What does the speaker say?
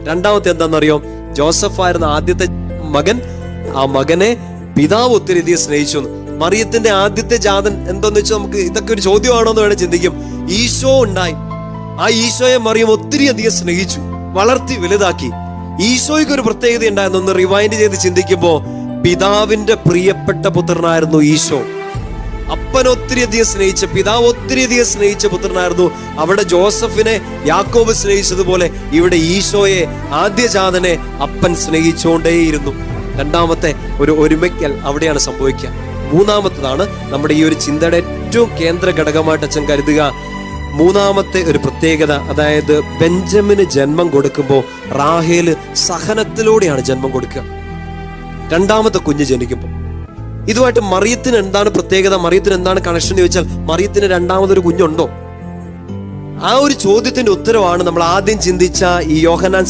രണ്ടാമത്തെ എന്താണെന്നറിയോ? ജോസഫായിരുന്ന ആദ്യത്തെ മകൻ, ആ മകനെ പിതാവ് ഒത്തിരി സ്നേഹിച്ചു. മറിയത്തിന്റെ ആദ്യത്തെ ജാതൻ എന്താന്ന് വെച്ചാൽ നമുക്ക് ഇതൊക്കെ ഒരു ചോദ്യമാണോ എന്ന് വേണേൽ ചിന്തിക്കും. ഈശോ ഉണ്ടായി. ആ ഈശോയെ മറിയം ഒത്തിരി അധികം സ്നേഹിച്ചു, വളർത്തി വലുതാക്കി. ഈശോയ്ക്ക് ഒരു പ്രത്യേകത ഉണ്ടായിരുന്നു. ഒന്ന് റിവൈൻഡ് ചെയ്ത് ചിന്തിക്കുമ്പോ പിതാവിന്റെ പ്രിയപ്പെട്ട പുത്രനായിരുന്നു ഈശോ. അപ്പൻ ഒത്തിരി അധികം സ്നേഹിച്ച, പിതാവ് ഒത്തിരി അധികം സ്നേഹിച്ച പുത്രനായിരുന്നു. അവിടെ ജോസഫിനെ യാക്കോബ് സ്നേഹിച്ചതുപോലെ ഇവിടെ ഈശോയെ, ആദ്യജാതനെ അപ്പൻ സ്നേഹിച്ചുകൊണ്ടേയിരുന്നു. രണ്ടാമത്തെ ഒരു ഒരുമയ്ക്കൽ അവിടെയാണ് സംഭവിക്കുക. മൂന്നാമത്തതാണ് നമ്മുടെ ഈ ഒരു ചിന്തയുടെ ഏറ്റവും കേന്ദ്ര ഘടകമായിട്ട് അച്ഛൻ കരുതുക. മൂന്നാമത്തെ ഒരു പ്രത്യേകത, അതായത് ബെഞ്ചമിന് ജന്മം കൊടുക്കുമ്പോൾ റാഹേല് സഹനത്തിലൂടെയാണ് ജന്മം കൊടുക്കുക. രണ്ടാമത്തെ കുഞ്ഞ് ജനിക്കുമ്പോൾ ഇതുമായിട്ട് മറിയത്തിന് എന്താണ് പ്രത്യേകത, മറിയത്തിന് എന്താണ് കണക്ഷൻ എന്ന് ചോദിച്ചാൽ, മറിയത്തിന് രണ്ടാമതൊരു കുഞ്ഞുണ്ടോ? ആ ഒരു ചോദ്യത്തിന്റെ ഉത്തരവാണ് നമ്മൾ ആദ്യം ചിന്തിച്ച ഈ യോഹന്നാൻ